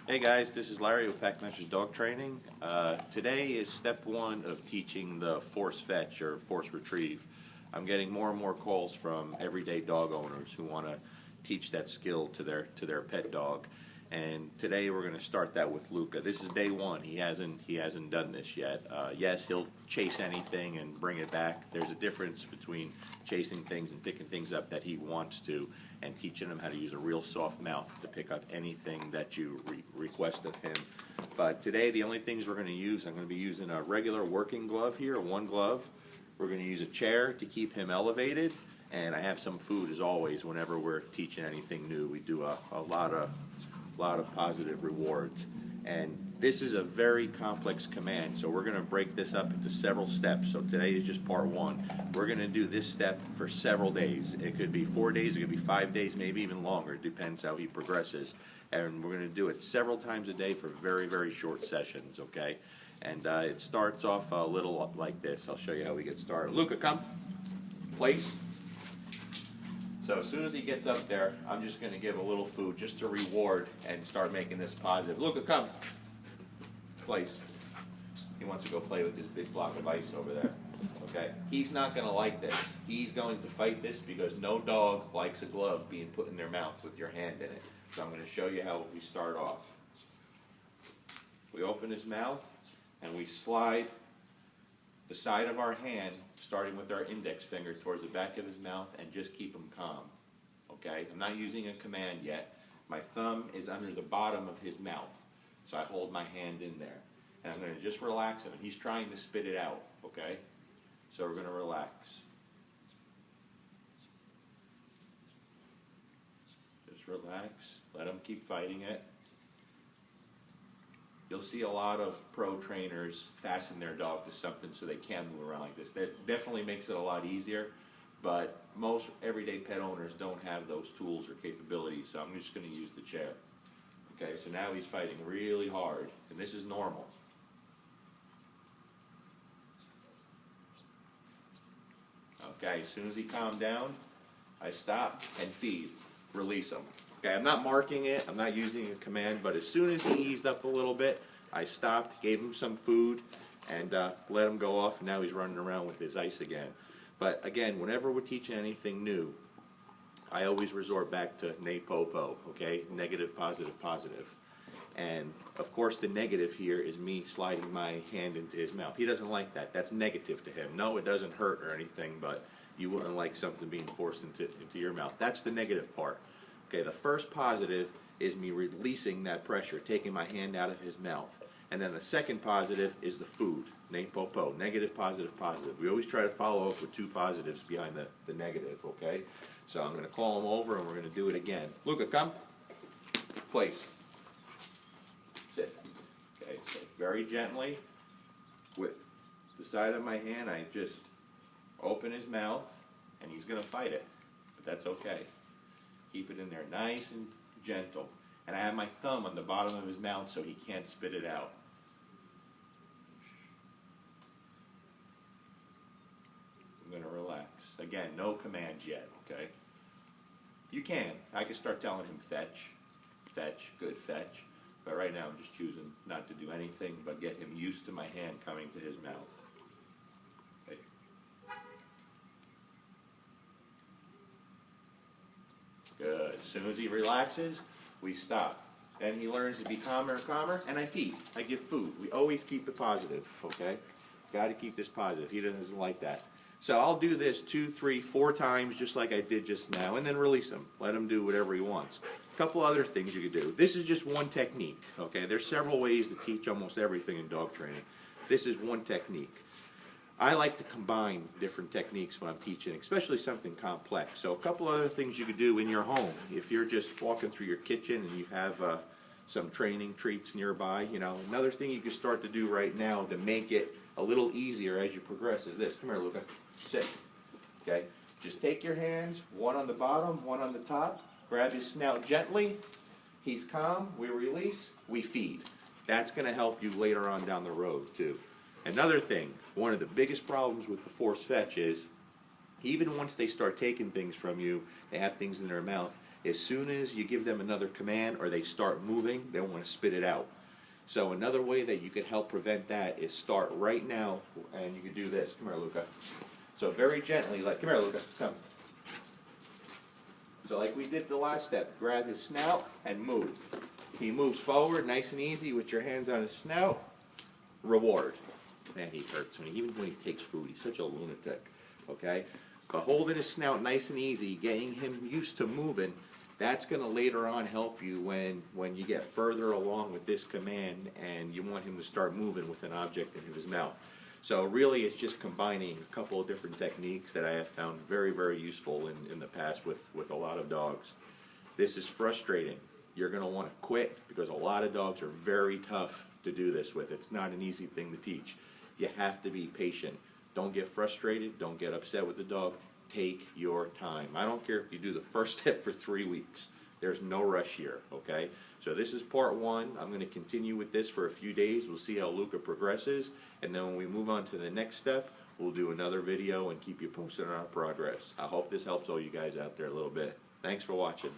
Hey guys, this is Larry with Packmasters Dog Training. Today is step one of teaching the force fetch or force retrieve. I'm getting more and more calls from everyday dog owners who want to teach that skill to their pet dog. And today we're going to start that with Luca. This is day one. He hasn't done this yet. Yes, he'll chase anything and bring it back. There's a difference between chasing things and picking things up that he wants to, and teaching him how to use a real soft mouth to pick up anything that you request of him. But today the only things we're going to use, I'm going to be using a regular working glove here, one glove. We're going to use a chair to keep him elevated, and I have some food as always. Whenever we're teaching anything new, we do a lot of positive rewards. And this is a very complex command, so we're going to break this up into several steps. So today is just part one. We're going to do this step for several days. It could be 4 days, it could be 5 days, maybe even longer. It depends how he progresses. And we're going to do it several times a day for very, very short sessions, okay? And it starts off a little like this. I'll show you how we get started. Luca, come. Place. So as soon as he gets up there, I'm just going to give a little food just to reward and start making this positive. Luca, come. Place. He wants to go play with this big block of ice over there. Okay? He's not going to like this. He's going to fight this because no dog likes a glove being put in their mouth with your hand in it. So I'm going to show you how we start off. We open his mouth and we slide the side of our hand, starting with our index finger, towards the back of his mouth, and just keep him calm. Okay? I'm not using a command yet. My thumb is under the bottom of his mouth, so I hold my hand in there. And I'm going to just relax him. And he's trying to spit it out, okay? So we're going to relax. Just relax. Let him keep fighting it. You'll see a lot of pro trainers fasten their dog to something so they can move around like this. That definitely makes it a lot easier, but most everyday pet owners don't have those tools or capabilities, so I'm just going to use the chair. Okay, so now he's fighting really hard, and this is normal. Okay, as soon as he calmed down, I stop and feed, release him. Okay, I'm not marking it, I'm not using a command, but as soon as he eased up a little bit, I stopped, gave him some food, and let him go off, and now he's running around with his ice again. But again, whenever we're teaching anything new, I always resort back to ne po po, okay? Negative, positive, positive. And of course the negative here is me sliding my hand into his mouth. He doesn't like that. That's negative to him. No, it doesn't hurt or anything, but you wouldn't like something being forced into your mouth. That's the negative part. Okay, the first positive is me releasing that pressure, taking my hand out of his mouth. And then the second positive is the food, ne po po, negative, positive, positive. We always try to follow up with two positives behind the negative, okay? So I'm going to call him over and we're going to do it again. Luca, come. Place. Sit. Okay, so very gently, with the side of my hand, I just open his mouth, and he's going to fight it, but that's okay. Keep it in there nice and gentle. And I have my thumb on the bottom of his mouth so he can't spit it out. I'm going to relax. Again, no commands yet, okay? You can. I can start telling him fetch, fetch, good fetch. But right now I'm just choosing not to do anything but get him used to my hand coming to his mouth. Okay. Good. As soon as he relaxes, we stop. Then he learns to be calmer and calmer, and I feed. I give food. We always keep it positive, okay? Got to keep this positive. He doesn't like that. So I'll do this 2, 3, 4 times just like I did just now, and then release him. Let him do whatever he wants. A couple other things you could do. This is just one technique, okay? There's several ways to teach almost everything in dog training. This is one technique. I like to combine different techniques when I'm teaching, especially something complex. So a couple other things you could do in your home. If you're just walking through your kitchen and you have some training treats nearby, you know, another thing you can start to do right now to make it a little easier as you progress is this. Come here, Luca. Sit. Okay? Just take your hands, one on the bottom, one on the top. Grab his snout gently. He's calm. We release. We feed. That's going to help you later on down the road, too. Another thing, one of the biggest problems with the force fetch is, even once they start taking things from you, they have things in their mouth, As soon as you give them another command or they start moving, they want to spit it out. So another way that you could help prevent that is start right now, and you can do this. Come here, Luca. So very gently, like, come here, Luca, come. So like we did the last step, grab his snout and move. He moves forward, nice and easy, with your hands on his snout. Reward. Man, he hurts me. Even when he takes food, he's such a lunatic, okay? But holding his snout nice and easy, getting him used to moving, that's going to later on help you when you get further along with this command and you want him to start moving with an object in his mouth. So really it's just combining a couple of different techniques that I have found very, very useful in the past with a lot of dogs. This is frustrating. You're going to want to quit because a lot of dogs are very tough to do this with. It's not an easy thing to teach. You have to be patient. Don't get frustrated. Don't get upset with the dog. Take your time. I don't care if you do the first step for 3 weeks. There's no rush here, okay? So this is part one. I'm going to continue with this for a few days. We'll see how Luca progresses. And then when we move on to the next step, we'll do another video and keep you posted on our progress. I hope this helps all you guys out there a little bit. Thanks for watching.